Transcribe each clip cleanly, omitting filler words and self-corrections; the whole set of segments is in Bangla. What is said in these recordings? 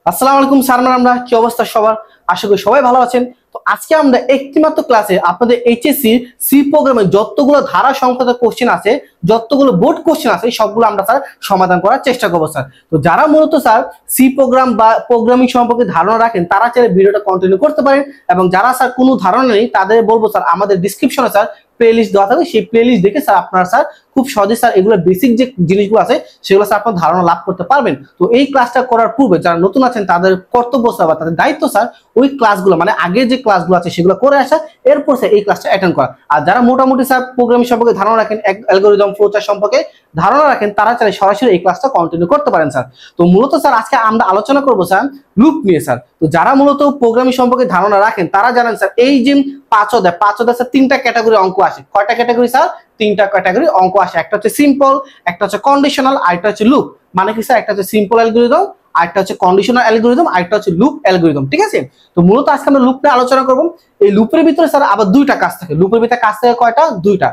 আসসালামু আলাইকুম স্যার ম্যাডামরা, কি অবস্থা সবার? আশা করি সবাই ভালো আছেন। তো আজকে আমরা একটি মাত্র ক্লাসে আপনাদের এইচএসসি সি প্রোগ্রামে যতগুলো ধারা সংক্রান্ত কোশ্চেন আছে, যতগুলো বোর্ড কোশ্চেন আছে, সবগুলো আমরা স্যার সমাধান করার চেষ্টা করবো স্যার। তো যারা মূলত স্যার সি প্রোগ্রাম বা প্রোগ্রামিং সম্পর্কে ধারণা রাখেন তারা চাইলে ভিডিওটা কন্টিনিউ করতে পারেন, এবং যারা স্যার কোনো ধারণা নেই তাদের বলবো স্যার আমাদের ডিসক্রিপশনে স্যার প্লেলিস্ট দেওয়া থাকবে, সেই প্লেলিস্ট দেখে স্যার আপনারা স্যার খুব সহজে স্যার এগুলো বেসিক যে জিনিসগুলো আছে সেগুলো স্যার আপনার ধারণা লাভ করতে পারবেন। তো এই ক্লাসটা করার পূর্বে যারা নতুন আছেন তাদের কর্তব্য স্যার বা তাদের দায়িত্ব স্যার ওই ক্লাসগুলো মানে আগের যে ক্লাসগুলো আছে সেগুলো করে আসা, এরপর স্যার এই ক্লাসটা অ্যাটেন্ড করা। আর যারা মোটামুটি স্যার প্রোগ্রামিং সম্পর্কে ধারণা রাখেন, অ্যালগরিদম ফ্লোচার্ট সম্পর্কে ধারণা রাখেন, তারা চাইলে সরাসরি এই ক্লাসটা কন্টিনিউ করতে পারেন স্যার। তো মূলত স্যার আজকে আমরা আলোচনা করবো স্যার লুপ নিয়ে স্যার। তো যারা মূলত প্রোগ্রামিং সম্পর্কে ধারণা রাখেন তারা জানেন স্যার এই যে পাঁচ অধ্যায় স্যার তিনটা ক্যাটাগরি অঙ্ক আসে। কয়টা ক্যাটাগরি স্যার? তিনটা ক্যাটাগরি অঙ্ক আসে। একটা হচ্ছে সিম্পল, একটা হচ্ছে কন্ডিশনাল, আরেকটা হচ্ছে লুপ। মানে কি স্যার? একটা হচ্ছে সিম্পল অ্যালগরিদম, আরেকটা হচ্ছে কন্ডিশনাল অ্যালগরিদম, আরেকটা হচ্ছে লুপ অ্যালগরিদম। ঠিক আছে? তো মূলত আজকে আমরা লুপ নিয়ে আলোচনা করব। এই লুপের ভিতরে স্যার আবার দুইটা কাজ থাকে। লুপের ভিতরে কাজ থাকে কয়টা? দুইটা।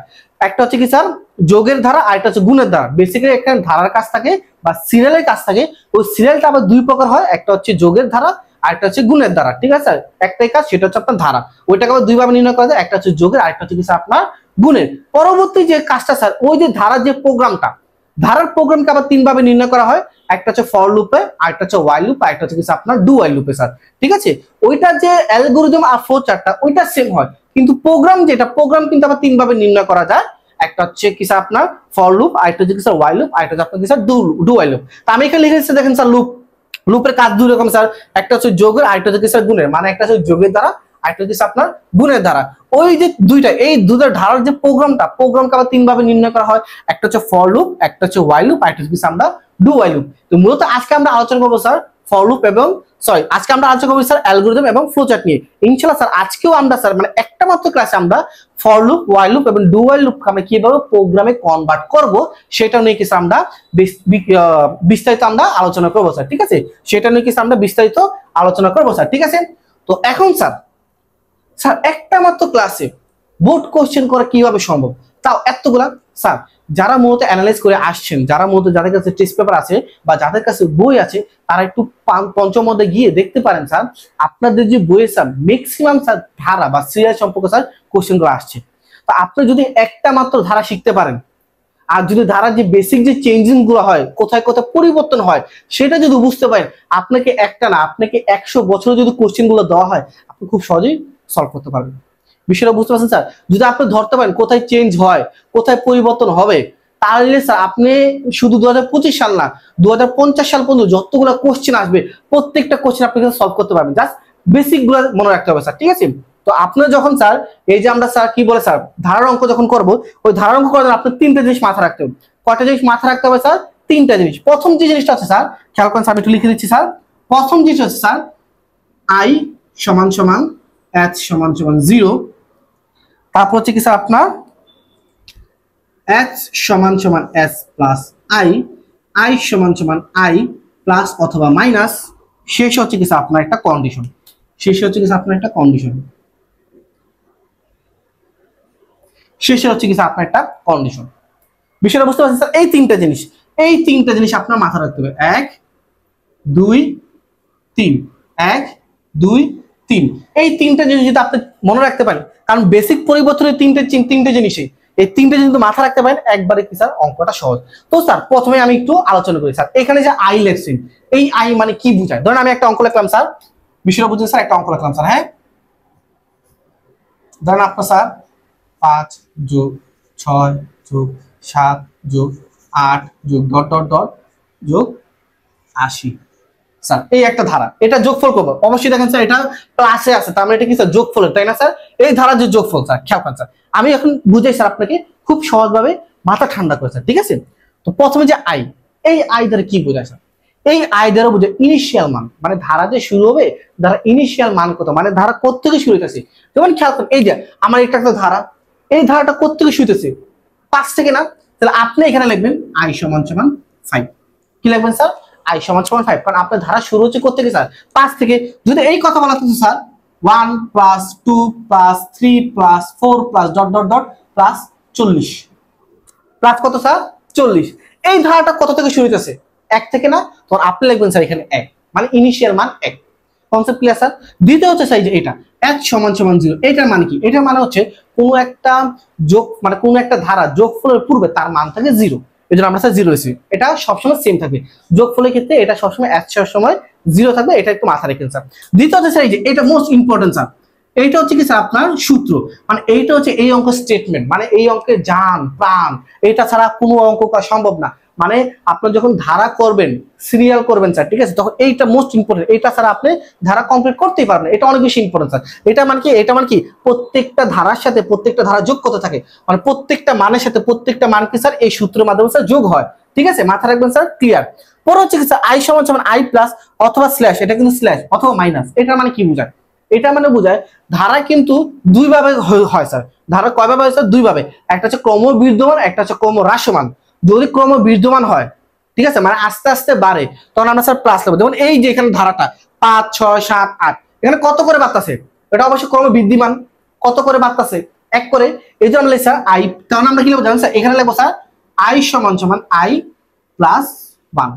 একটা হচ্ছে কি স্যার যোগের ধারা, আরেকটা হচ্ছে গুণের ধারা। বেসিক্যালি একটা ধারার কাজ থাকে বা সিরিয়ালের কাজ থাকে। ওই সিরিয়ালটা আবার দুই প্রকার হয়, একটা হচ্ছে যোগের ধারা, আরেকটা হচ্ছে গুণের ধারা। ঠিক আছে? একটাই কাজ, সেটা হচ্ছে আপনার ধারা। ওইটাকে আবার দুইভাবে নির্ণয় করা যায়, একটা হচ্ছে যোগের, আরেকটা হচ্ছে কি স্যার আপনার গুণের। পরবর্তী যে কাজটা স্যার ওই যে ধারার যে প্রোগ্রামটা, ধারার প্রোগ্রামকে আবার তিন ভাবে নির্ণয় করা হয়। একটা হচ্ছে ফর লুপে, আরেকটা হচ্ছে ওয়াইল লুপ, আরেকটা হচ্ছে কিছু আপনার ডু ওয়াইল লুপে স্যার। ঠিক আছে? ওইটা যে অ্যালগরিদম আর ফ্লো চার্টটা ওইটা সেম হয়, কিন্তু প্রোগ্রাম যেটা প্রোগ্রাম কিন্তু আবার তিন ভাবে নির্ণয় করা যায়। একটা হচ্ছে কি স্যার আপনার ফর লুপ, আরেকটা হচ্ছে কি স্যার ওয়াইল লুপ, আরেকটা হচ্ছে আপনার কি স্যার ডু ওয়াইল লুপ। তো আমি এখানে লিখেছি দেখেন স্যার লুপ। লুপের কাজ দুই রকম স্যার, একটা হচ্ছে যোগের, আরেকটা হচ্ছে কি স্যার গুণের। মানে একটা হচ্ছে যোগের দ্বারা, আরেকটা হচ্ছে আপনার গুণের দ্বারা। ওই যে দুইটা, এই দুইটা ধারার যে প্রোগ্রামকে আবার তিন ভাবে নির্ণয় করা হয়। একটা হচ্ছে ফর লুপ, একটা হচ্ছে ওয়াইল লুপ, আরেকটা হচ্ছে আমরা ডু ওয়াইল লুপ। তো মূলত আজকে আমরা আলোচনা করবো স্যার ফর লুপ এবং আজকে আমরা আলোচনা করবো স্যার অ্যালগরিদম এবং ফ্লোচার্ট নিয়ে। ইনশাআল্লাহ স্যার আজকেও আমরা স্যার মানে একটা মাত্র ক্লাসে আমরা ফর লুপ, ওয়াইল লুপ এবং ডু ওয়াইল লুপ আমরা কিভাবে প্রোগ্রামে কনভার্ট করব সেটা নিয়ে কিছু আমরা বিস্তারিত আমরা আলোচনা করবো স্যার। ঠিক আছে? সেটা নিয়ে কিছু আমরা বিস্তারিত আলোচনা করবো স্যার। ঠিক আছে? তো এখন স্যার একটা মাত্র ক্লাসে বোর্ড কোশ্চেন করা কিভাবে সম্ভব, তাও এতগুলা স্যার যারা মূলত অ্যানালাইজ করে আসছেন, যারা মূলত যাদের কাছে টেস্ট পেপার আছে বা যাদের কাছে বই আছে, তারা একটু পঞ্চম অধ্যায়ে গিয়ে দেখতে পারেন স্যার আপনাদের যে বইয়ে স্যার ম্যাক্সিমাম স্যার ধারা বা সিরিয়াল সম্পর্কে স্যার কোশ্চেন গুলো আসছে। তো আপনি যদি একটা মাত্র ধারা শিখতে পারেন, আর যদি ধারার যে বেসিক যে চেঞ্জিং গুলো হয়, কোথায় কোথায় পরিবর্তন হয়, সেটা যদি বুঝতে পারেন, আপনাকে একটা না আপনাকে 100 বছরে যদি কোশ্চেন গুলো দেওয়া হয় আপনি খুব সহজেই সলভ করতে পারবেন। বিষয়টা বুঝতে পারছেন স্যার? যদি আপনি ধরতে পারেন কোথায় চেঞ্জ হয়, কোথায় পরিবর্তন হবে, তাহলে স্যার আপনি শুধু 2025 সাল না 2050 সাল পর্যন্ত যতগুলো কোশ্চেন আসবে প্রত্যেকটা কোশ্চেন আপনি সলভ করতে পারবেন। জাস্ট বেসিক গুলো মনে রাখতে হবে স্যার। ঠিক আছে? তো আপনার যখন স্যার এই যে আমরা স্যার কি বলে স্যার ধারার অঙ্ক যখন করবো, ওই ধারার অঙ্ক করার জন্য আপনার তিনটা জিনিস মাথা রাখতে হবে। কয়টা জিনিস মাথা রাখতে হবে স্যার? তিনটা জিনিস। প্রথম যে জিনিসটা আছে স্যার, খেয়াল করেন স্যার, আমি একটু লিখে দিচ্ছি স্যার। প্রথম জিনিস হচ্ছে স্যার আই সমান সমান h সমান সমান 0। তারপর হচ্ছে কি স্যার আপনার h সমান সমান s প্লাস i সমান সমান i প্লাস অথবা মাইনাস। শেষ হচ্ছে কি স্যার আপনার একটা কন্ডিশন। শেষে হচ্ছে কি স্যার আপনার একটা কন্ডিশন। শেষে হচ্ছে কি স্যার আপনার একটা কন্ডিশন। বিষয়টা বুঝতে পারছেন স্যার? এই তিনটা জিনিস আপনার মাথা রাখতে হবে। 1 2 3, 1 2 3। এই তিনটা জিনিস যদি আপনি মনে রাখতে পারেন, কারণ বেসিক পরিবর্তনের তিনটে জিনিসই, এই তিনটে জিনিস মাথা রাখতে পারেন, একবারে কি স্যার অঙ্কটা সহজ। তো স্যার প্রথমে আমি একটু আলোচনা করি স্যার। এখানে যে আই লেখছেন, এই আই মানে কি বোঝায়? ধরেন আমি একটা অঙ্ক লিখলাম স্যার, বিষয়টা বুঝছেন স্যার? একটা অঙ্ক লিখলাম স্যার। হ্যাঁ, ধরেন আপনার স্যার 5 যোগ 6 যোগ 7 যোগ 8 যোগ ডট ডট ডট যোগ 80 স্যার, এই একটা ধারা। এটা যোগফল করবো অবশ্যই। দেখেন স্যার এটা ক্লাসে আছে, তার মানে এটা কি স্যার যোগফলের, তাই না স্যার? এই ধারা যে যোগফল স্যার, খেয়াল করেন স্যার আমি এখন বুঝাই স্যার আপনাকে খুব সহজভাবে, মাথা ঠান্ডা করে স্যার। ঠিক আছে? তো প্রথমে যে আই, এই আই দ্বারা কি বোঝায় স্যার? এই আই দ্বারা বোঝায় ইনিশিয়াল মান, মানে ধারা যে শুরু হবে ধারা ইনিশিয়াল মান কত, মানে ধারা কোত্থেকে শুরু হইতেছে। যেমন খেয়াল করেন এই যে আমার এটা একটা ধারা, এই ধারাটা কোত্থেকে শুরু হইতেছে? 5 থেকে না? তাহলে আপনি এখানে লিখবেন আই সমান সমান 5। কি লিখবেন স্যার? আই সমান সমান 5, কারণ আপনার ধারা শুরু হচ্ছে কোথা থেকে স্যার? 5 থেকে। যদি এই কথা বলা হতো sir 1 plus 2 plus 3 plus 4 plus dot dot dot plus 40, plus কত স্যার? 40। এই ধারাটা কত থেকে শুরু হইতেছে? 1 থেকে না? তখন আপনি লিখবেন স্যার এখানে 1। মানে ইনিশিয়াল মান 1। Concept clear sir? দ্বিতীয় হচ্ছে স্যার যে এটা h সমান সমান 0, এটার মানে কি? এটার মানে হচ্ছে কোনো একটা যোগ মানে কোনো একটা ধারা যোগফলের পূর্বে তার মান থাকে 0, এজন্য আমরা স্যার 0 রেখেছি। এটা সবসময় সেম থাকবে যোগফলের ক্ষেত্রে, এটা সবসময় h এর সময় 0 থাকবে, এটা একটু মাথায় রাখেন স্যার। দ্বিতীয় হচ্ছে স্যার এই যে এটা মোস্ট ইম্পর্টেন্ট স্যার, এইটা হচ্ছে কি স্যার আপনার সূত্র, মানে এইটা হচ্ছে এই অঙ্ক স্টেটমেন্ট, মানে এই অঙ্কের জান প্রাণ, এটা ছাড়া কোনো অঙ্ক করা সম্ভব না। মানে আপনার যখন ধারা করবেন, সিরিয়াল করবেন স্যার, ঠিক আছে, তখন এইটা মোস্ট ইম্পর্টেন্ট, এইটা ছাড়া আপনি ধারা কমপ্লিট করতেই পারবেন, এটা অনেক বেশি ইম্পর্টেন্ট স্যার। এটা মানে কি? এটা মানে কি প্রত্যেকটা ধারার সাথে প্রত্যেকটা ধারা যোগ করতে থাকে, মানে প্রত্যেকটা মানের সাথে প্রত্যেকটা মান কি স্যার এই সূত্রের মাধ্যমে স্যার যোগ হয়, ঠিক আছে, মাথায় রাখবেন স্যার। ক্লিয়ার? পরে হচ্ছে কি স্যার আই সমান সমান আই প্লাস অথবা স্ল্যাশ, এটা কিন্তু স্ল্যাশ অথবা মাইনাস, এটা মানে কি বোঝায়? এটা মানে বোঝায় ধারা কিন্তু দুই ভাবে হয় স্যার। ধারা কয় ভাবে হয় স্যার? দুই ভাবে, একটা হচ্ছে ক্রমবর্ধমান, একটা হচ্ছে ক্রমহ্রাসমান। যদি ক্রমবর্ধমান হয়, ঠিক আছে, মানে আস্তে আস্তে বাড়ে, তখন আমরা স্যার প্লাস নেবো। যেমন এই যে এখানে ধারাটা 5 6 7 8, এখানে কত করে বাড়তাছে? এটা অবশ্যই ক্রমবৃদ্ধিমান। কত করে বাড়তাছে? 1 করে। এই জন্য আমরা স্যার আই, তখন আমরা কি লিখবো জানেন স্যার? এখানে লিখবো স্যার আই সমান সমান আই প্লাস 1।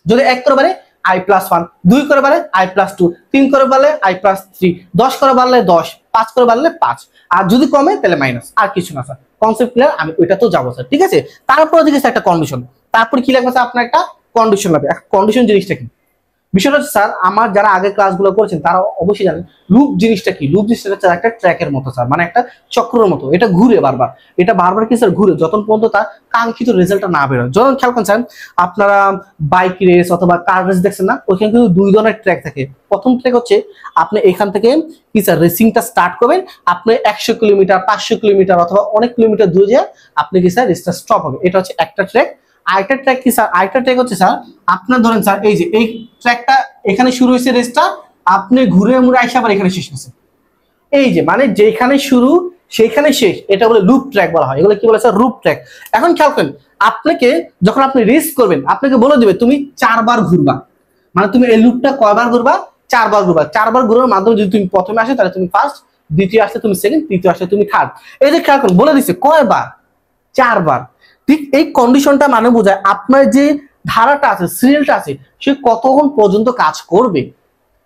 যদি 1 করে বাড়ে আই প্লাস 1, 2 করে বাড়ে আই প্লাস 2, 3 করে বাড়লে আই প্লাস 3, 10 করে বাড়লে 10, 5 করে বাড়লে 5, আর যদি কমে তাহলে মাইনাস, আর কিছু না স্যার। Concept clear? আমি ওইটা তো যাবো স্যার, ঠিক আছে। তারপরে দেখি স্যার একটা কন্ডিশন, তারপর কি লাগবে স্যার? আপনার একটা কন্ডিশন লাগবে। কন্ডিশন জিনিসটা কি? বিষয়টা হচ্ছে স্যার, আমার যারা আগে ক্লাসগুলো করেছেন তারা অবশ্যই জানেন লুপ জিনিসটা কি। লুপ জিনিসটা হচ্ছে একটা ট্র্যাকের মতো স্যার, মানে একটা চক্রের মতো, এটা ঘুরে বারবার, এটা বারবার কি স্যার ঘুরে যতক্ষণ পর্যন্ত তার কাঙ্ক্ষিত রেজাল্টটা না বেরোয়। যখন খেয়াল করছেন আপনারা বাইক রেস অথবা কার রেস দেখছেন না, ওইখানে কিন্তু দুই ধরনের ট্র্যাক থাকে। প্রথম ট্র্যাক হচ্ছে আপনি এখান থেকে কি স্যার রেসিংটা স্টার্ট করবেন, আপনি 100 কিলোমিটার 500 কিলোমিটার অথবা অনেক কিলোমিটার দূরে যায় আপনি কি স্যার রেসটা স্টপ হবে, এটা হচ্ছে একটা ট্র্যাক। আরেকটা ট্র্যাক কি স্যার? আরেকটা ট্র্যাক হচ্ছে স্যার আপনার ধরেন স্যার এই যে এই ট্র্যাকটা এখানে শুরু হয়েছে রেসটা, আপনি ঘুরে মুড়ে আইসা আবার এখানে শেষ হয়েছে। এই যে মানে যেখানে শুরু সেখানে শেষ, এটা বলে লুপ ট্র্যাক বলা হয়। এগুলো কি বলে স্যার? Loop track. এখন খেয়াল করেন, আপনাকে যখন আপনি রেস করবেন আপনাকে বলে দিবে তুমি 4 বার ঘুরবা, মানে তুমি এই লুপটা কয়বার ঘুরবা? 4 বার ঘুরবা। 4 বার ঘুরার মাধ্যমে যদি তুমি প্রথমে আসে তাহলে তুমি ফার্স্ট, দ্বিতীয় আসলে তুমি সেকেন্ড, তৃতীয় আসলে তুমি থার্ড। এই যে খেয়াল করেন বলে দিচ্ছে কয়বার? 4 বার। ঠিক এই কন্ডিশনটা মানে বোঝায় আপনার যে ধারাটা আছে, সিরিয়ালটা আছে, সে কতক্ষণ পর্যন্ত কাজ করবে,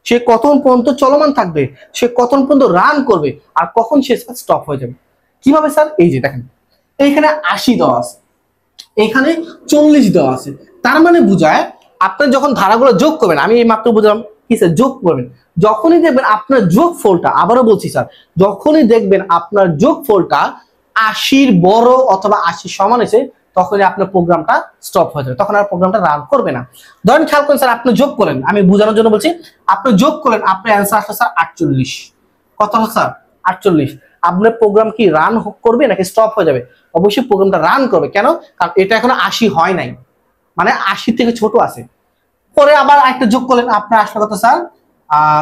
সে কতক্ষণ পর্যন্ত চলমান থাকবে, সে কতক্ষণ পর্যন্ত রান করবে, আর কখন সে স্টপ হয়ে যাবে। কিভাবে স্যার? এই যে দেখেন এইখানে 80 দেওয়া আছে, এখানে 40 দেওয়া আছে, তার মানে বোঝায় আপনি যখন ধারাগুলো যোগ করবেন, আমি এই মাত্র বুঝলাম কি স্যার যোগ করবেন, যখনই দেখবেন আপনার যোগফলটা, আবারও বলছি স্যার, যখনই দেখবেন আপনার যোগফলটা 80-র বড় অথবা 80 সমান এসে, তখনই আপনার প্রোগ্রামটা স্টপ হয়ে যাবে, তখন আর প্রোগ্রামটা রান করবে না। ধরেন খেয়াল করেন স্যার আপনি যোগ করেন, আমি বোঝানোর জন্য বলছি, আপনি যোগ করেন, আপনার অ্যান্সার আসলে স্যার 48। কত হলো স্যার? 48। আপনার প্রোগ্রাম কি রান করবে নাকি স্টপ হয়ে যাবে? অবশ্যই প্রোগ্রামটা রান করবে। কেন? কারণ এটা এখনো 80 হয় নাই, মানে 80 থেকে ছোট আছে। পরে আবার একটা যোগ করলেন, আপনার আসলে কত স্যার?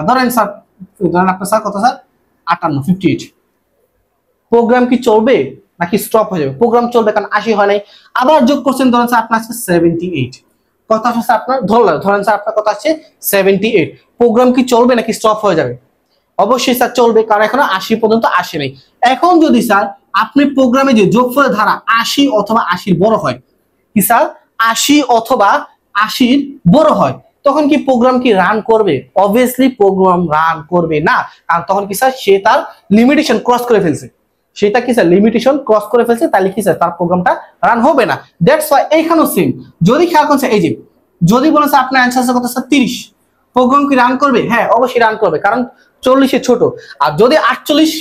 ধরেন স্যার, ধরেন আপনার স্যার কত স্যার? 58, 58। প্রোগ্রাম কি চলবে নাকি স্টপ হয়ে যাবে? প্রোগ্রাম চলবে, কারণ 80 হয় নাই। আবার যোগ করছেন, ধরেন স্যার আপনার আছে 78। কত আসছে স্যার আপনার? ধরেন স্যার আপনার কত আছে? 78। প্রোগ্রাম কি চলবে নাকি স্টপ হয়ে যাবে? অবশ্যই স্যার চলবে, কারণ এখনো 80 পর্যন্ত আসে নাই। এখন যদি স্যার আপনি প্রোগ্রামে যে যোগফলের ধারা 80 অথবা 80-র বড় হয়, কি স্যার 80 অথবা 80-র বড় হয়, তখন কি প্রোগ্রাম কি রান করবে? অবভিয়াসলি প্রোগ্রাম রান করবে না, কারণ তখন কি স্যার সে তার লিমিটেশন ক্রস করে ফেলছে, সেটা কি স্যার লিমিটেশন ক্রস করে ফেলছে, তাহলে কি স্যার তার প্রোগ্রামটা রান হবে না। দ্যাটস ওয়াই এইখানেও সেম। যদি খেয়াল করছে এই যে যদি বলে স্যার আপনার অ্যান্সার কত স্যার? 30, প্রোগ্রাম কি রান করবে? হ্যাঁ অবশ্যই রান করবে, কারণ 40 ছোট। আর যদি 48,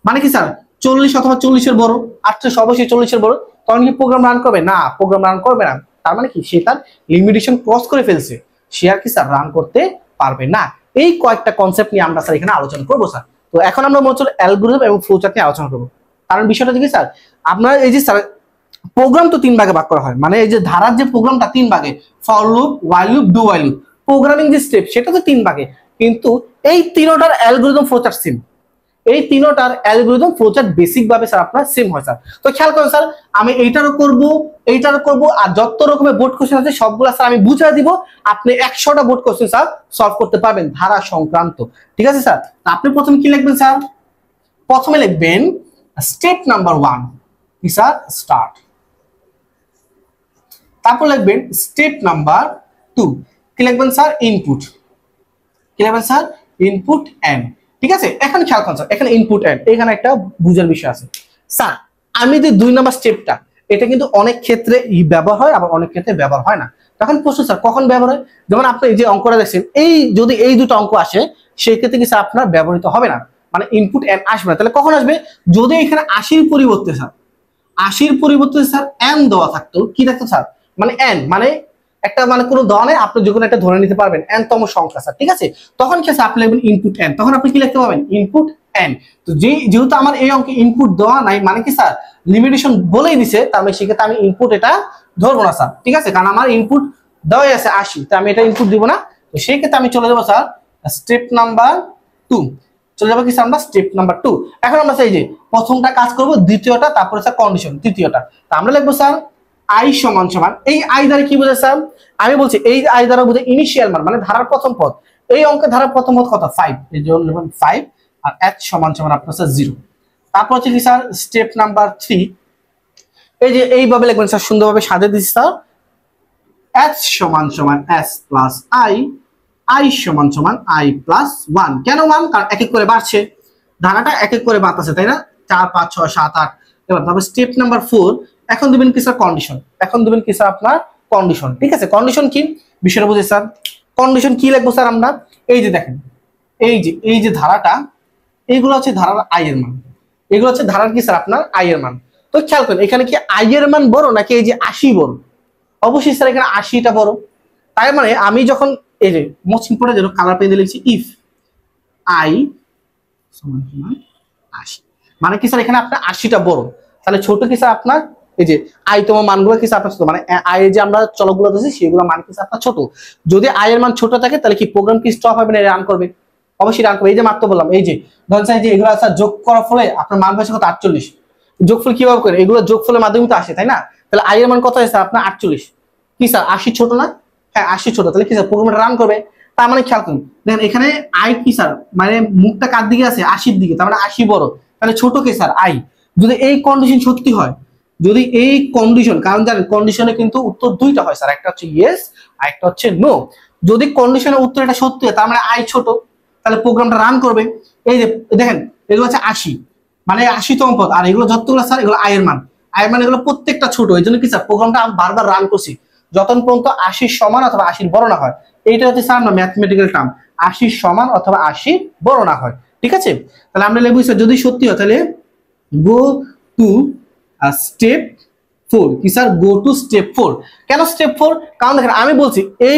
মানে কি স্যার 40 অথবা 40-এর বড়, 48 অবশ্যই 40-এর বড়, তখন কি প্রোগ্রাম রান করবে? না, প্রোগ্রাম রান করবে না। তার মানে কি সে তার লিমিটেশন ক্রস করে ফেলছে, সে আর কি স্যার রান করতে পারবে না। এই কয়েকটা কনসেপ্ট নিয়ে আমরা স্যার এখানে আলোচনা করবো স্যার। তো এখন আমরা মূলত অ্যালগরিদম এবং ফ্লোচার্ট নিয়ে আলোচনা করবো। কারণ বিষয়টা কি স্যার, আপনার এই যে স্যার প্রোগ্রাম তো 3 ভাগে ভাগ করা হয়, মানে এই যে ধারার যে প্রোগ্রামটা 3 ভাগে, for loop, while loop, do while loop, programming যে স্টেপ সেটা তো 3 ভাগে, কিন্তু এই তিনটার অ্যালগরিদম ফ্লোচার্ট সেম। এই তিনটার অ্যালগরিদম ফ্লোচার্ট বেসিক ভাবে স্যার আপনার সেম হয় স্যার। তো খেয়াল করেন স্যার, আমি এইটারও করব, এইটারও করব, আর যত রকমের বোর্ড কোশ্চেন আছে সবগুলো স্যার আমি বুঝিয়ে দিব, আপনি 100টা বোর্ড কোশ্চেন স্যার সলভ করতে পারবেন ধারা সংক্রান্ত। ঠিক আছে স্যার? আপনি প্রথমে কি লিখবেন স্যার? প্রথমে লিখবেন স্টেপ নাম্বার 1 কি স্যার? স্টার্ট। তারপর লিখবেন স্টেপ নাম্বার 2, কি লিখবেন স্যার ইনপুট, কি লিখবেন স্যার ইনপুট এন। ঠিক আছে, এখন খেয়াল করুন স্যার এখানে ইনপুট এন, এখানে একটা বুঝার বিষয় আছে স্যার। আমি যে 2 নাম্বার স্টেপটা, এটা কিন্তু অনেক ক্ষেত্রে ব্যবহার হয় আবার অনেক ক্ষেত্রে ব্যবহার হয় না। তখন প্রশ্ন স্যার কখন ব্যবহার হয়? যেমন আপনি এই যে অঙ্কটা দেখছেন, এই যদি এই দুটো অঙ্ক আসে সেই ক্ষেত্রে কি স্যার আপনার ব্যবহৃত হবে না, মানে ইনপুট এন আসবে না। তাহলে কখন আসবে? যদি এখানে 80-র পরিবর্তে স্যার 80-র পরিবর্তে স্যার এন দেওয়া থাকতো, কি থাকতো স্যার মানে এন মানে একটা মানে কোনো ধরনে আপনি যখন একটা ধরে নিতে পারবেন এন তম সংখ্যা স্যার। ঠিক আছে, তখন কি আপনি লিখবেন ইনপুট এন, তখন আপনি কি লিখতে পারবেন ইনপুট এন। তো যেহেতু আমার এই অঙ্কে ইনপুট দেওয়া নাই মানে কি স্যার লিমিটেশন বলেই দিছে, তার মানে সেক্ষেত্রে আমি ইনপুট এটা ধরবো না স্যার। ঠিক আছে, কারণ আমার ইনপুট দেওয়াই আছে 80, তো আমি এটা ইনপুট দিব না। তো সেই ক্ষেত্রে আমি চলে যাবো স্যার স্টেপ নাম্বার 2, চলে যাবো কি স্যার আমরা স্টেপ নাম্বার 2। এখন আমরা এই যে প্রথমটা কাজ করব, দ্বিতীয়টা, তারপরে স্যার কন্ডিশন তৃতীয়টা। তো আমরা লিখবো স্যার আই সমান সমান, এই আই দ্বারা কি বোঝায় স্যার? আমি বলছি এই আই দ্বারা বোঝায় ইনিশিয়াল মান, মানে ধারার প্রথম পদ। এই অঙ্কের ধারার প্রথম পদ কত? 5, এই যে 5 আর h সমান সমান আপনার স্যার 0। তারপর হচ্ছে কি স্যার স্টেপ নাম্বার 3, এই যে এইভাবে লিখবেন স্যার, সুন্দরভাবে সাজিয়ে দিচ্ছি স্যার। h সমান সমান s প্লাস i, i সমান সমান i প্লাস 1। কেন 1? কারণ এক এক করে বাড়ছে, ধারাটা এক এক করে বাড়তেছে, তাই না? 4 5 6 7 8। এবার তারপর স্টেপ নাম্বার 4, এখন দিবেন কি স্যার কন্ডিশন, এখন দিবেন কি স্যার আপনার কন্ডিশন। ঠিক আছে, কন্ডিশন কি বিষয়টা বুঝে স্যার? কন্ডিশন কি লিখবো স্যার আমরা? এই যে দেখেন, এই যে ধারাটা, এইগুলো হচ্ছে ধারার আই এর মান, এগুলো হচ্ছে ধারার কি স্যার আপনার আই এর মান। তো খেয়াল করেন এখানে কি আই এর মান বড় নাকি এই যে 80 বড়? অবশ্যই স্যার এখানে 80টা বড়। তাই মানে আমি যখন এই যে মোস্ট ইম্পর্টেন্ট যেন কালার পেন দিয়ে লিখছি ইফ আই সমান সমান 80, মানে কি স্যার এখানে আপনার 80টা বড়, তাহলে ছোট কি স্যার আপনার এই যে আই তম মানগুলো কি স্যার আপনার ছোট, মানে আই এর যে আমরা চলকগুলো দিয়েছি সেগুলো মান কি স্যার আপনার ছোট। যদি আই এর মান ছোট থাকে তাহলে কি প্রোগ্রাম কি স্টপ হবে না রান করবে? অবশ্যই রান করবে। এই যে মাত্র বললাম, এই যে ধরেন স্যার যে এগুলো স্যার যোগ করার ফলে আপনার মান হয়েছে কত? 48। যোগফল কিভাবে করে? এগুলো যোগফলের মাধ্যমে তো আসে, তাই না? তাহলে আই এর মান কত হয়েছে আপনার 48। কি স্যার 80 ছোট না? হ্যাঁ 80 ছোট, তাহলে কি স্যার প্রোগ্রামটা রান করবে। তার মানে খেয়াল করুন দেখেন এখানে আই কি স্যার মানে মুখটা কার দিকে আছে? 80-র দিকে, তার মানে 80 বড়, তাহলে ছোট কে স্যার আই। যদি এই কন্ডিশন সত্যি হয়, যদি এই কন্ডিশন, কারণ জানেন কন্ডিশনে কিন্তু উত্তর দুইটা হয় স্যার, একটা হচ্ছে ইয়েস আর একটা হচ্ছে নো। যদি কন্ডিশনের উত্তর এটা সত্যি হয় তার মানে আই ছোট, তাহলে প্রোগ্রামটা রান করবে। এই যে দেখেন এগুলো হচ্ছে 80, মানে 80তম পদ, আর এগুলো যতগুলো স্যার এগুলো আই এর মান, আই এর মান এগুলো প্রত্যেকটা ছোট। এই জন্য কি স্যার প্রোগ্রামটা বারবার রান করছি যতক্ষণ পর্যন্ত 80 সমান অথবা 80 বড় না হয়। এইটা হচ্ছে স্যার আমরা ম্যাথমেটিক্যাল টার্ম, 80 সমান অথবা 80 বড় না হয়। ঠিক আছে, তাহলে আমরা লিখব স্যার যদি সত্যি হয় তাহলে গো টু স্টেপ 4। কি স্যার গো টু স্টেপ 4। কেন স্টেপ 4? কারণ দেখেন আমি বলছি এই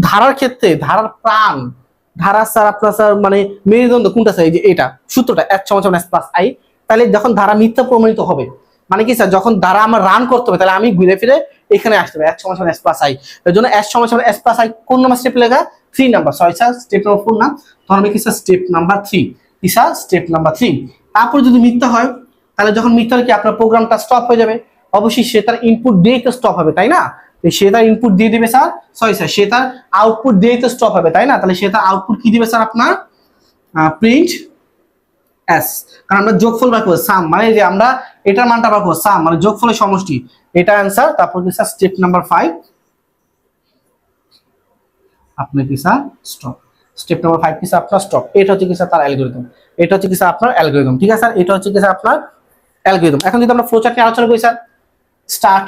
ধারার ক্ষেত্রে ধারার প্রাণ, ধারা স্যার আপনার স্যার মানে মেরুদণ্ড কোনটা স্যার? এই যে এটা সূত্রটা h সমান সমান s প্লাস i। তাহলে যখন ধারা মিথ্যা প্রমাণিত হবে মানে কি স্যার যখন ধারা আমার রান করতে হবে তাহলে আমি ঘুরে ফিরে এখানে আসতে হবে h সমান সমান s প্লাস i। এর জন্য s সমান সমান s প্লাস i কোন নাম্বার স্টেপ লেখা? 3 number. Sorry sir step number 4 না, তখন আমি কি স্যার স্টেপ নাম্বার 3। কি স্যার স্টেপ নাম্বার 3। তারপর যদি মিথ্যা হয় তাহলে যখন মিথ্যা হলে কি আপনার প্রোগ্রামটা স্টপ হয়ে যাবে? অবশ্যই সে তার ইনপুট দিয়ে তো স্টপ হবে, তাই না? সে তার ইনপুট দিয়ে দিবে স্যার, সরি স্যার সে তার আউটপুট দিয়ে তো স্টপ হবে, তাই না? তাহলে সে তার আউটপুট কি দিবে স্যার আপনার প্রিন্ট এস, কারণ আমরা যোগফল রাখবো সাম, মানে যে আমরা এটার মানটা রাখবো সাম মানে যোগফলের সমষ্টি, এটা অ্যান্সার। তারপর কি স্যার স্টেপ নাম্বার 5 আপনি কি স্যার স্টপ। স্টেপ নাম্বার 5 কি স্যার আপনার স্টপ। এটা হচ্ছে কি স্যার তার অ্যালগরিদম, এটা হচ্ছে কি স্যার আপনার অ্যালগরিদম। ঠিক আছে স্যার, এটা হচ্ছে কি স্যার আপনার অ্যালগরিদম। এখন যদি আমরা ফ্লোচার্ট নিয়ে আলোচনা করি স্যার, স্টার্ট।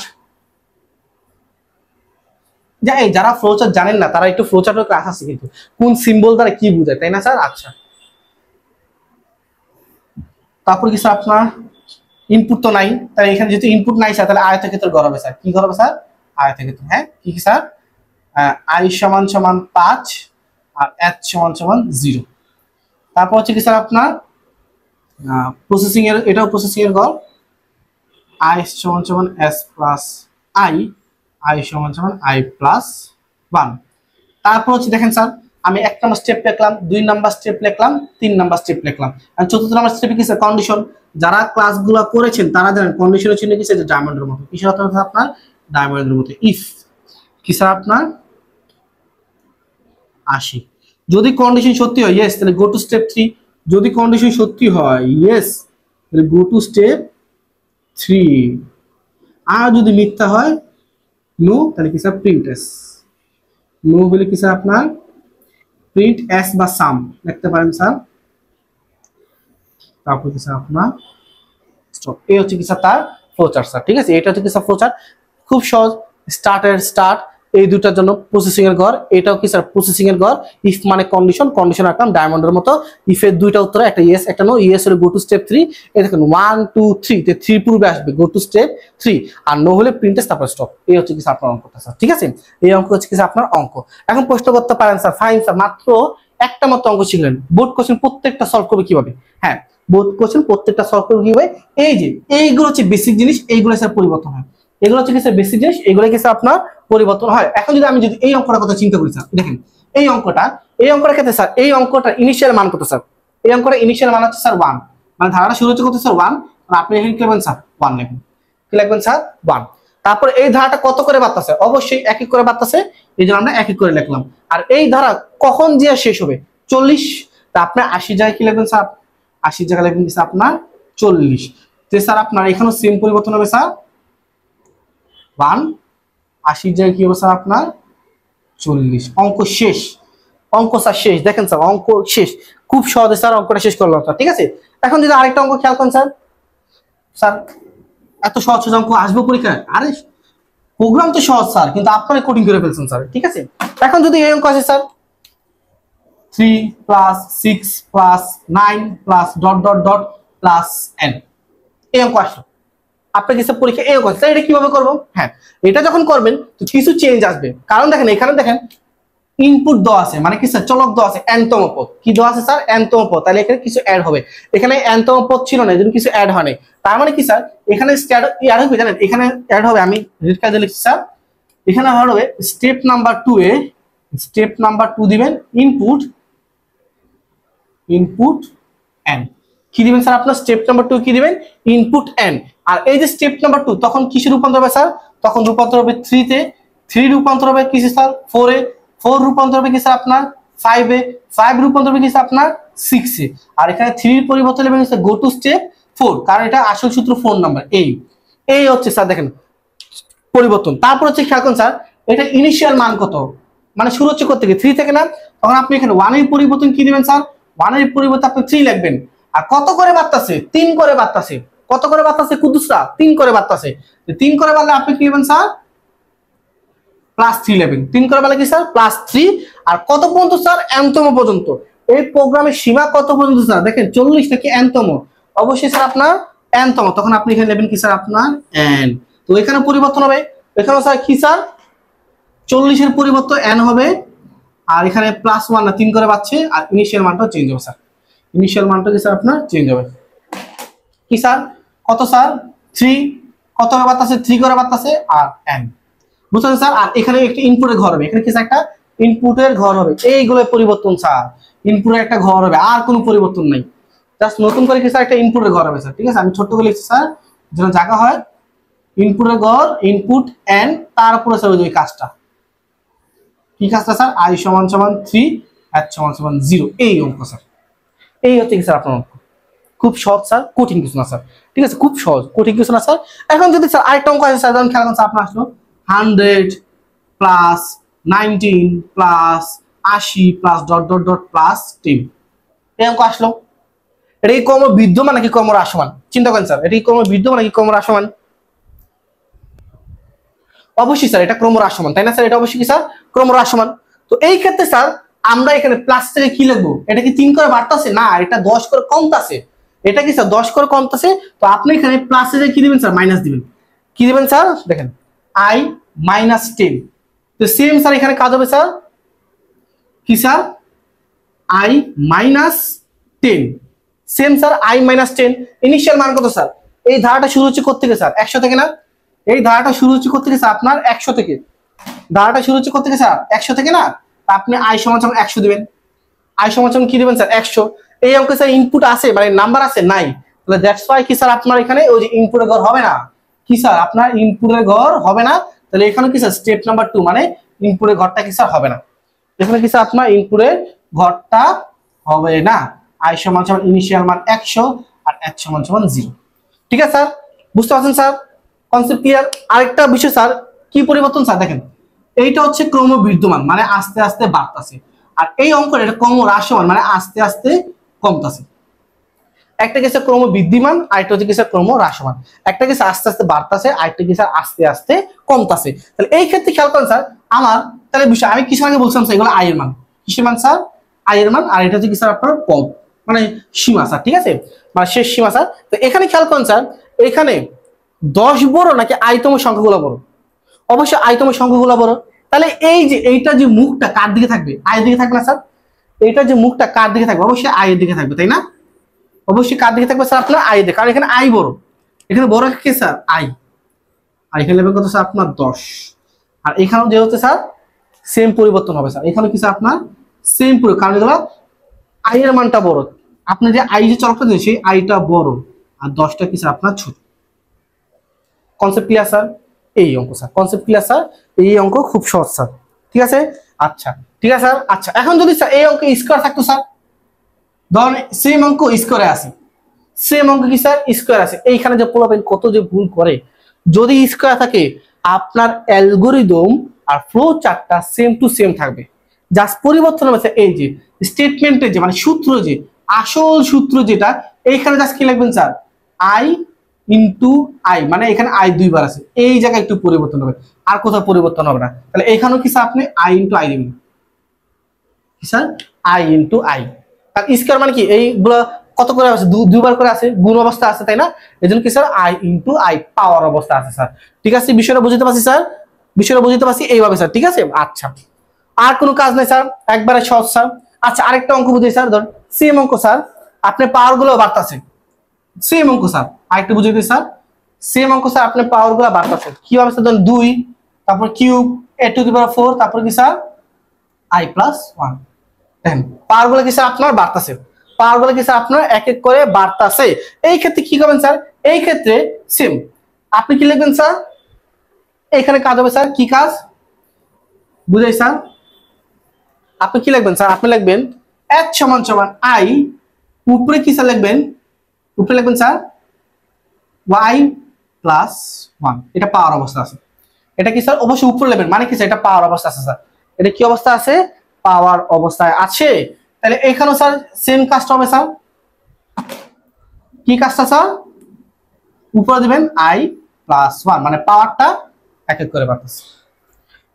যারা ফ্লোচার্ট জানেন না তারা একটু ফ্লোচার্টের ক্লাস আছে কিন্তু কোন সিম্বল দ্বারা কি বোঝায়, তাই না স্যার? আচ্ছা, তারপর কি স্যার আপনার ইনপুট তো নাই, তাহলে এখানে যেহেতু ইনপুট নাই স্যার তাহলে আয়তক্ষেত্র গড়াবে স্যার। কি গড়াবে স্যার? আয়তক্ষেত্র। হ্যাঁ কি স্যার আই সমান সমান 5 আর h সমান সমান 0। তারপর হচ্ছে কি স্যার আপনার প্রসেসিং এর, এটাও প্রসেসিং এর গড় আই সমান সমান s প্লাস i, আই সমান সমান i প্লাস 1। তারপর হচ্ছে দেখেন স্যার আমি 1 নাম্বার স্টেপ লিখলাম, 2 নাম্বার স্টেপ লিখলাম, 3 নাম্বার স্টেপ লিখলাম, আর 4র্থ নাম্বার স্টেপে কি স্যার কন্ডিশন। যারা ক্লাসগুলো করেছেন তারা জানেন কন্ডিশনের চিহ্ন কি স্যার ডায়মন্ডের মতো। কিসের অর্থ আপনার ডায়মন্ডের মতো। ইফ কি স্যার আপনার 80, যদি কন্ডিশন সত্যি হয় ইয়েস তাহলে গো টু স্টেপ 3, যদি কন্ডিশন সত্যি হয় ইয়েস তাহলে গো টু স্টেপ 3, আর যদি মিথ্যা হয় নো তাহলে কি স্যার প্রিন্ট এস। নো হলে কি স্যার আপনার প্রিন্ট এস বা সাম লিখতে পারেন স্যার। তারপর কি স্যার আপনার স্টপ। এই হচ্ছে কি স্যার তার ফ্লোচার্ট স্যার। ঠিক আছে, এটা হচ্ছে কি স্যার ফ্লোচার্ট, খুব সহজ। স্টার্ট এই দুটার জন্য প্রসেসিং এর ঘর, এটাও কি স্যার প্রসেসিং এর ঘর। ইফ মানে কন্ডিশন, কন্ডিশন রাখলাম ডায়মন্ডের মতো। ইফ এর দুইটা উত্তর, একটা ইয়েস একটা নো। ইয়েস হলে গো টু স্টেপ 3, এই দেখেন 1 2 3 তে 3 পূর্বে আসবে, গো টু স্টেপ 3। আর নো হলে প্রিন্ট এস তারপর স্টপ। এই হচ্ছে কি স্যার আপনার অঙ্কটা স্যার। ঠিক আছে, এই অঙ্ক হচ্ছে কি স্যার আপনার অঙ্ক। এখন প্রশ্ন করতে পারেন স্যার ফাইন স্যার মাত্র একটা মাত্র অঙ্ক শিখলেন, বোর্ড কোশ্চেন প্রত্যেকটা সলভ করবে কিভাবে? হ্যাঁ, বোর্ড কোশ্চেন প্রত্যেকটা সলভ করবে কিভাবে? এই যে এইগুলো হচ্ছে বেসিক জিনিস, এইগুলো স্যার পরিবর্তন হয়। এগুলো হচ্ছে কি স্যার বেসিক জিনিস, এগুলো কি স্যার আপনার পরিবর্তন হয়। এখন যদি আমি যদি এই অঙ্কটার কথা চিন্তা করি স্যার, দেখেন এই অঙ্কটার ক্ষেত্রে স্যার এই অঙ্কটা ইনিশিয়াল মান কত স্যার? এই অঙ্কটা ইনিশিয়াল মান হচ্ছে স্যার 1, মানে ধারাটা শুরু হচ্ছে কত স্যার 1, আর আপনি এখানে কি লিখবেন স্যার 1 লিখবেন। কি লিখবেন স্যার 1। তারপর এই ধারাটা কত করে বাড়তেছে? অবশ্যই এক এক করে বাড়তেছে, এই জন্য আমরা এক এক করে লিখলাম। আর এই ধারা কখন যে শেষ হবে? 40। তা আপনি 80 জায়গায় কি লিখবেন স্যার? 80 জায়গায় লিখবেন স্যার আপনার 40। তো স্যার আপনার এখানেও সেম পরিবর্তন হবে স্যার 1, 80 জায়গায় কি হবে স্যার আপনার 40। অঙ্ক শেষ, অঙ্ক স্যার শেষ। দেখেন স্যার অঙ্ক শেষ, খুব সহজে স্যার অঙ্কটা শেষ করলাম স্যার। ঠিক আছে, এখন যদি আরেকটা অঙ্ক খেয়াল করেন স্যার, স্যার এত সহজ সহজ অঙ্ক আসবে পরীক্ষায়? আরে প্রোগ্রাম তো সহজ স্যার, কিন্তু আপনারা কোডিং করে ফেলছেন স্যার। ঠিক আছে, এখন যদি এই অঙ্ক আসে স্যার 3 + 6 + 9 +... n, এই অঙ্ক আসলো আপনার কাছে পরীক্ষা। এই অঙ্ক স্যার এটা কিভাবে করবো? হ্যাঁ, এটা যখন করবেন তো কিছু চেঞ্জ আসবে, কারণ দেখেন এখানে দেখেন ইনপুট দেওয়া আছে, মানে কি স্যার চলক দেওয়া আছে n তম পদ। কি দেওয়া আছে স্যার? n তম পদ। তাহলে এখানে কিছু অ্যাড হবে। এখানে n তম পদ ছিল না, এজন্য কিছু অ্যাড হয় নাই। তার মানে কি স্যার এখানে অ্যাড হবে জানেন? এখানে অ্যাড হবে, আমি রেড কার্ডে লিখছি স্যার, এখানে অ্যাড হবে স্টেপ নাম্বার 2 এ, স্টেপ নাম্বার 2 দিবেন ইনপুট n। কি দিবেন স্যার আপনার? স্টেপ নাম্বার 2 কি দিবেন? Input n। আর এই যে স্টেপ নাম্বার 2 তখন কিসে রূপান্তর হবে স্যার? তখন রূপান্তর হবে 3 তে, 3 রূপান্তর হবে কিসে স্যার? 4 এ, 4 রূপান্তর হবে কি স্যার আপনার 5 এ, 5 রূপান্তর হবে কি স্যার আপনার 6 এ। আর এখানে 3 এর পরিবর্তে নেবেন স্যার গো টু স্টেপ 4, কারণ এটা আসল সূত্র 4 নাম্বার। এই হচ্ছে স্যার দেখেন পরিবর্তন। তারপর হচ্ছে খেয়াল করুন স্যার, এটা ইনিশিয়াল মান কত, মানে শুরু হচ্ছে কত থেকে? 3 থেকে না? তখন আপনি এখানে 1 এর পরিবর্তন কি দিবেন স্যার? 1 এর পরিবর্তে আপনি 3 লিখবেন। আর কত করে বাড়তাছে? 3 করে বাড়তাছে। কত করে বাড়তাছে কুদ্দুসরা? 3 করে বাড়তাছে। 3 করে বাড়লে আপনি কি দিবেন স্যার? +3 লিখবেন। 3 করে বাড়লে কি স্যার? +3। আর কত পর্যন্ত স্যার? n তম পর্যন্ত। এই প্রোগ্রামের সীমা কত পর্যন্ত স্যার? দেখেন 40 থেকে n তম, অবশ্যই স্যার আপনার n তম। তখন আপনি এখানে লিখবেন কি স্যার আপনার n। তো এখানে পরিবর্তন হবে, এখানে স্যার কি স্যার 40 এর পরিবর্তে n হবে। আর এখানে +1 না 3 করে বাড়ছে, আর ইনিশিয়াল মানটাও চেঞ্জ হবে স্যার। ইনিশিয়াল মানটা কি স্যার আপনার চেঞ্জ হবে। কি স্যার কত স্যার? 3 কত করে বাড়তাছে? 3 করে বাড়তাছে, আর n বুঝছেন স্যার। আর এখানে একটা ইনপুটের ঘর হবে, এখানে কি স্যার একটা ইনপুটের ঘর হবে। এইগুলো পরিবর্তন স্যার, ইনপুটের একটা ঘর হবে, আর কোনো পরিবর্তন নাই। জাস্ট নতুন করে কি স্যার একটা ইনপুটের ঘর হবে স্যার। ঠিক আছে, আমি ছোট্ট করে লিখছি স্যার যেন জায়গা হয়। ইনপুটের ঘর, ইনপুট n, তার উপরে স্যার ওই কাজটা, কি কাজটা স্যার? i = 3, h = 0। এই অঙ্ক স্যার, এই হচ্ছে কি স্যার আপনার অঙ্ক। খুব সহজ স্যার, কঠিন কিছু না স্যার। ঠিক আছে, খুব সহজ, কঠিন কিছু না স্যার। এখন যদি স্যার আরেকটা অঙ্ক আছে স্যার, যেমন খেয়াল করুন স্যার আপনার আসলো 100 + 19 + 80 +... +10। এই অঙ্ক আসলো, এটা কি ক্রম বিদ্যমান নাকি ক্রম হ্রাসমান? চিন্তা করেন স্যার, এটা কি ক্রম বিদ্যমান নাকি ক্রম হ্রাসমান? অবশ্যই স্যার এটা ক্রম হ্রাসমান, তাই না স্যার? এটা অবশ্যই কি স্যার ক্রম হ্রাসমান। তো এই ক্ষেত্রে স্যার আমরা এখানে প্লাস থেকে কি লিখবো? এটা কি 3 করে বাড়তাছে? না, এটা 10 করে কমতাছে। এটা কি স্যার 10 করে কমতাছে। তো আপনি এখানে প্লাসে কি দিবেন স্যার? মাইনাস দিবেন। কি দিবেন স্যার? দেখেন i - 10। তো সেম স্যার এখানে কাজ হবে স্যার, কি sir? i - 10। Same sir i - 10। Initial মান কত স্যার? এই ধারাটা শুরু হচ্ছে কোথা থেকে স্যার? 100 থেকে না? এই ধারাটা শুরু হচ্ছে কোথা থেকে স্যার? আপনার 100 থেকে। ধারাটা শুরু হচ্ছে কোথা থেকে স্যার? 100 থেকে না? আপনি i = 100 দিবেন। i = কি দিবেন স্যার? 100। এই অঙ্কে স্যার ইনপুট আছে, মানে নাম্বার আছে নাই, তাহলে দ্যাটস ওয়াই কি স্যার আপনার এখানে ওই যে ইনপুটের ঘর হবে না। কি স্যার আপনার ইনপুটের ঘর হবে না। তাহলে এখানে কি স্যার স্টেপ নাম্বার 2, মানে ইনপুটের ঘরটা কি স্যার হবে না। এখানে কি স্যার আপনার ইনপুটের ঘরটা হবে না। i = ইনিশিয়াল মান 100, আর h = 0। ঠিক আছে স্যার, বুঝতে পারছেন স্যার? Concept clear? আরেকটা বিষয় স্যার, কি পরিবর্তন স্যার? দেখেন এইটা হচ্ছে ক্রমবর্ধমান মানে আস্তে আস্তে বাড়তাছে, আর এই অঙ্কটা এটা ক্রমহ্রাসমান মানে আস্তে আস্তে কমতাছে। একটা গেছে ক্রমবৃদ্ধিমান, আরেকটা হচ্ছে গেছে ক্রমহ্রাসমান। একটা গেছে আস্তে আস্তে বাড়তাছে, আরেকটা গেছে আস্তে আস্তে কমতাছে। তাহলে এই ক্ষেত্রে খেয়াল করেন স্যার আমার তাহলে বিষয় আমি কিছু আগে বলছিলাম স্যার এগুলো আয়ের মান, কিসের মান স্যার? আয়ের মান। আর এটা হচ্ছে কি স্যার আপনার কম মানে সীমা স্যার, ঠিক আছে, মানে শেষ সীমা স্যার। তো এখানে খেয়াল করেন স্যার এখানে 10 বড় নাকি আইতম সংখ্যাগুলো বড়? অবশ্যই আইতম সংখ্যাগুলো বড়। তাহলে এই যে এইটা যে মুখটা কার দিকে থাকবে? আয়ের দিকে থাকবে না স্যার? এইটা যে মুখটা কার দিকে থাকবে? অবশ্যই আয়ের দিকে থাকবে, তাই না? অবশ্যই কার দিকে থাকবে স্যার? আপনার আয়ের দিকে, কারণ এখানে আই বড়। এখানে বড় কে স্যার? আই। আর এখানে লেভেল কত স্যার? আপনার 10। আর এখানেও যে হচ্ছে স্যার সেম পরিবর্তন হবে স্যার, এখানে কি স্যার আপনার সেম পুরো, কারণ এগুলো আয়ের মানটা বড়। আপনি যে আই যে চলকটা দিয়েছেন সেই আইটা বড় আর 10টা কি স্যার আপনার ছোট। Concept clear sir? এই অঙ্ক স্যার কনসেপ্ট ক্লিয়ার স্যার? এই অঙ্ক খুব সহজ স্যার, ঠিক আছে। আচ্ছা ঠিক আছে স্যার। আচ্ছা এখন যদি স্যার এই অঙ্ক স্কোয়ার থাকতো স্যার, ধরেন সেম অঙ্ক স্কোয়ারে আছে, সেম অঙ্ক কি স্যার স্কোয়ার আছে। এইখানে যে পোলাপেন কত যে ভুল করে, যদি স্কোয়ার থাকে আপনার অ্যালগরিদম আর ফ্লো চার্টটা সেম টু সেম থাকবে। জাস্ট পরিবর্তন হবে এই যে স্টেটমেন্টের যে মানে সূত্র, যে আসল সূত্র যেটা, এইখানে জাস্ট কি লিখবেন স্যার? আই ইন্টু আই, মানে এখানে আই দুইবার আছে, এই জায়গায় একটু পরিবর্তন হবে, আর কোথাও পরিবর্তন হবে না। তাহলে এখানেও কি স্যার আপনি আই ইন্টু আই দিবেন, কি স্যার? I into I. আর স্কয়ার মানে কি এইগুলো কত করে আছে? দুইবার করে আছে, গুণ অবস্থা আছে, তাই না? এজন্য কি স্যার আই ইন্টু আই পাওয়ার অবস্থা আছে স্যার, ঠিক আছে। বিষয়টা বুঝতে পারছি স্যার? বিষয়টা বুঝতে পারছি এইভাবে স্যার, ঠিক আছে। আচ্ছা আর কোনো কাজ নাই স্যার, একবারে সহজ স্যার। আচ্ছা আরেকটা অঙ্ক বুঝাই স্যার, ধর সেম অঙ্ক স্যার, আপনি পাওয়ার গুলো বাড়তাছে, সেম অঙ্ক স্যার আরেকটু বুঝিয়ে দিই স্যার। সেম অঙ্ক স্যার আপনি পাওয়ার গুলো বাড়তাছে কিভাবে স্যার? ধরুন 2 তারপর কিউব a টু দি পাওয়ার 4 তারপর কি স্যার i প্লাস 1। দেখেন পাওয়ার গুলো কি স্যার আপনার বাড়তাছে, পাওয়ার গুলো কি স্যার আপনার এক এক করে বাড়তাছে। এই ক্ষেত্রে কি করবেন স্যার? এই ক্ষেত্রে সেম আপনি কি লিখবেন স্যার? এখানে কাজ হবে স্যার, কি কাজ বুঝাই স্যার? আপনি কি লিখবেন স্যার? আপনি লিখবেন h সমান সমান i, উপরে কি স্যার লিখবেন? উপরে লিখবেন স্যার y প্লাস 1, এটা পাওয়ার অবস্থা আছে। এটা কি স্যার? অবশ্যই উপরে লিখবেন, মানে কি স্যার এটা পাওয়ার অবস্থা আছে স্যার। এটা কি অবস্থা আছে? পাওয়ার অবস্থায় আছে। তাহলে এখানেও স্যার সেম কাজটা হবে স্যার, কি কাজটা স্যার? উপরে দিবেন i প্লাস 1, মানে পাওয়ারটা এক এক করে বাড়তেছে।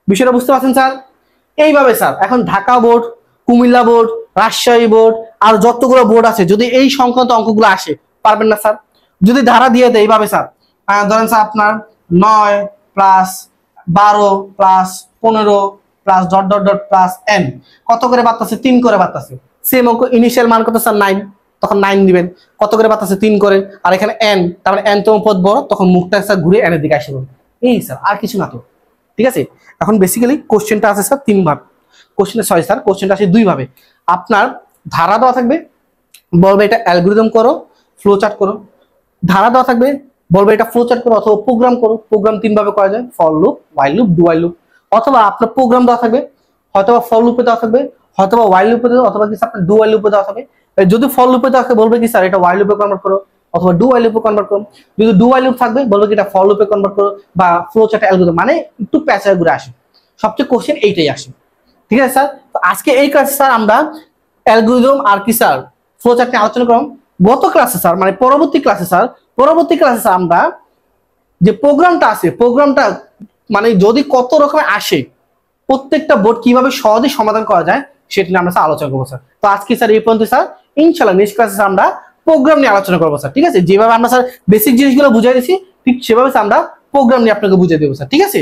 বিষয়টা বুঝতে পারছেন স্যার? এইভাবে স্যার এখন Dhaka board, Comilla board, Rajshahi board আর যতগুলো বোর্ড আছে যদি এই সংক্রান্ত অঙ্কগুলো আসে, পারবেন না স্যার? যদি ধারা দিয়ে দেয় এইভাবে স্যার, ধরেন স্যার আপনার 9 plus 12 plus 15 plus dot dot dot plus n কত করে বাড়তেছে? 3 করে বাড়তেছে। সেম অঙ্ক ইনিশিয়াল মান কত স্যার? 9, তখন 9 দিবেন, কত করে বাড়তেছে? 3 করে। আর এখানে n, তার মানে n তম পদ বড়, তখন মুখটা স্যার ঘুরে n এর দিকে আসবে। এই স্যার আর কিছু না তো, ঠিক আছে। এখন বেসিক্যালি কোশ্চেনটা আছে স্যার 3 ভাবে, কোশ্চেনটা সরি স্যার কোশ্চেনটা আছে 2 ভাবে। আপনার ধারা দেওয়া থাকবে, বলবে এটা অ্যালগরিদম করো, ফ্লো চার্ট করো। ধারা দেওয়া থাকবে, বলবে এটা ফ্লো চার্ট করো অথবা প্রোগ্রাম করো। প্রোগ্রাম 3 ভাবে করা যায়, for loop, while loop, do while loop. অথবা আপনার প্রোগ্রাম দেওয়া থাকবে, হয়তোবা ফর লুপে দেওয়া থাকবে, হয়তোবা হোয়াইল লুপে দেওয়া, অথবা কি আপনার ডু হোয়াইল লুপে দেওয়া থাকবে। যদি ফর লুপে দেওয়া থাকে বলবে কি স্যার এটা হোয়াইল লুপে কনভার্ট করো অথবা ডু হোয়াইল লুপে কনভার্ট করো। যদি ডু হোয়াইল লুপ থাকবে বলবে কি এটা ফর লুপে কনভার্ট করো বা ফ্লো চার্ট অ্যালগরিদম, মানে একটু প্যাচার ঘুরে আসে। সবচেয়ে কোশ্চেন এইটাই আসে, ঠিক আছে স্যার। তো আজকে এই ক্লাসে স্যার আমরা অ্যালগরিদম আর কি স্যার ফ্লো চার্ট নিয়ে আলোচনা করলাম। গত ক্লাসে স্যার মানে পরবর্তী ক্লাসে স্যার আমরা যে প্রোগ্রামটা আছে, প্রোগ্রামটা মানে যদি কত রকমের আসে, প্রত্যেকটা বোর্ড কিভাবে সহজে সমাধান করা যায় সেটা নিয়ে আমরা স্যার আলোচনা করবো স্যার। তো আজকে স্যার এই পর্যন্ত স্যার, ইনশাআল্লাহ নেক্সট ক্লাসে আমরা প্রোগ্রাম নিয়ে আলোচনা করবো স্যার, ঠিক আছে। যেভাবে আমরা স্যার বেসিক জিনিসগুলো বুঝাই দিচ্ছি ঠিক সেভাবে আমরা প্রোগ্রাম নিয়ে আপনাকে বুঝিয়ে দেবো স্যার, ঠিক আছে।